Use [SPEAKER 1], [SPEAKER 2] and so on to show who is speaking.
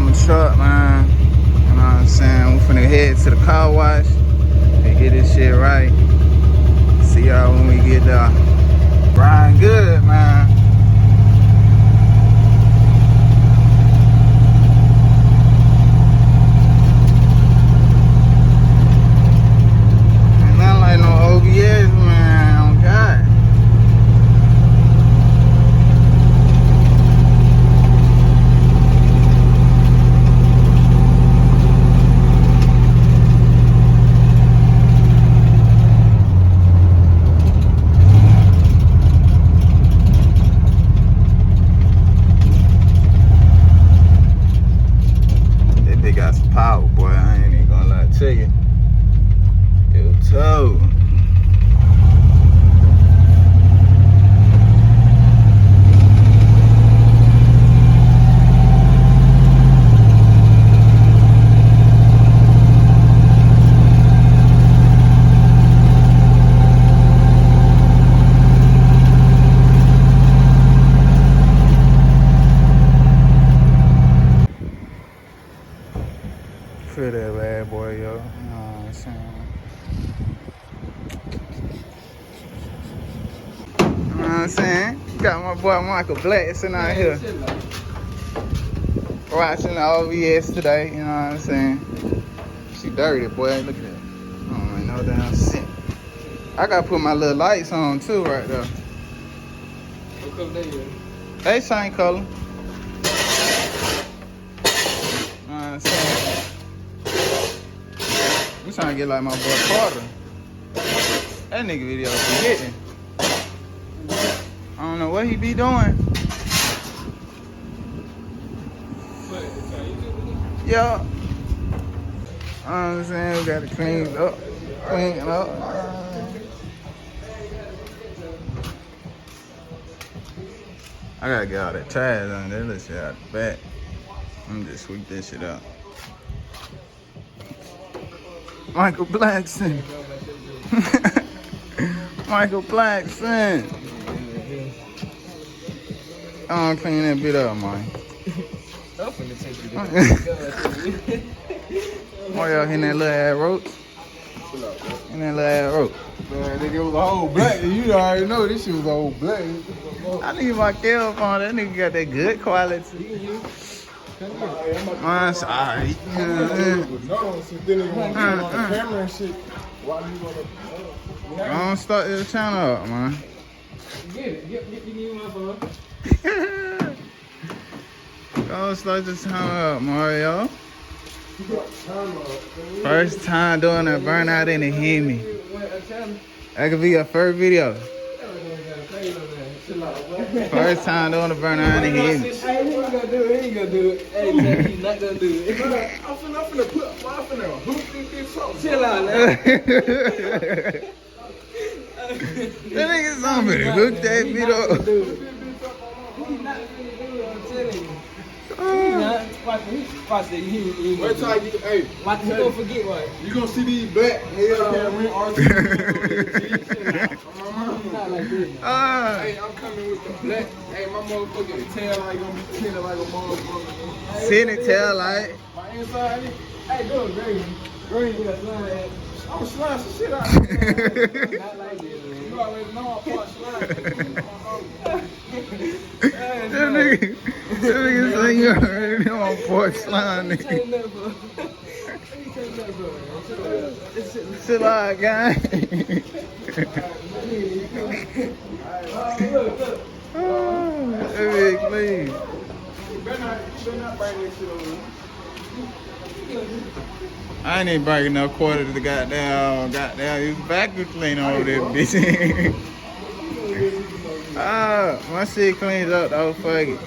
[SPEAKER 1] got my truck, man. You know what I'm saying? We finna head to the car wash and get this shit right. See y'all when we get there. Riding good, man. Ain't nothing like no OBS, man. Oh God. They got some power, boy. I ain't even gonna lie to you. Yo, toe. Feel that bad boy, yo. You know what I'm saying? You know what I'm saying? Got my boy Michael Black sitting out here watching the OVS today, you know what I'm saying? She dirty, boy. Look at that. I don't make no damn sense. I gotta put my little lights on too right there.
[SPEAKER 2] What color they is?
[SPEAKER 1] They same color. You know what I'm saying? We trying to get like my boy Carter. That nigga video be hitting. I don't know what he be doing. Yeah. You know what I'm saying? We gotta clean it up. Clean it up. I gotta get all that tires on there. Let's shit out the back. I'm just sweep this shit out. Michael Blackson. Michael Blackson. I'm gonna clean that bit up, man.
[SPEAKER 2] I'm finna take you
[SPEAKER 1] Why y'all hitting that little ass rope? In that little ass rope.
[SPEAKER 2] Man, nigga, it was a whole black. You already know this shit was a whole black.
[SPEAKER 1] I need my cell phone. That nigga got that good quality. Mine's alright.
[SPEAKER 2] No, so then they want to turn on the camera and shit. Why you wanna?
[SPEAKER 1] Don't start this channel up, man.
[SPEAKER 2] Get it. Get you my phone.
[SPEAKER 1] Don't start this channel up, Mario. First time doing a burnout in the Hemi. That could be your first video. First time doing a burnout in the Hemi.
[SPEAKER 2] He ain't gonna do it. Hey, man, he's not gonna do it. I'm finna hoop this up. Chill out, man.
[SPEAKER 1] That nigga somebody hook that video up.
[SPEAKER 2] He's not gonna do it, I'm telling you. He's not. Watch that. He
[SPEAKER 3] Wait till I get, hey,
[SPEAKER 2] watch he gonna forget what.
[SPEAKER 3] you gonna see these black camera RC.
[SPEAKER 2] Not like this.
[SPEAKER 3] Hey, I'm coming with the black. Hey, my motherfucking tail light gonna be tinted like a motherfucker.
[SPEAKER 1] Tinted tail light.
[SPEAKER 3] My inside,
[SPEAKER 2] Hey, do it green. Green, you got slime.
[SPEAKER 3] I'm slime some shit out.
[SPEAKER 2] Not like this, man.
[SPEAKER 3] You already know I'm part slime.
[SPEAKER 1] That nigga say you already know I'm porch slime, nigga. Chill out, guy. That big clean.
[SPEAKER 3] You better not bring this shit over.
[SPEAKER 1] I ain't even breaking no quarter to the goddamn, you vacuum cleaner over there, bitch. My shit cleans up though, fuck it.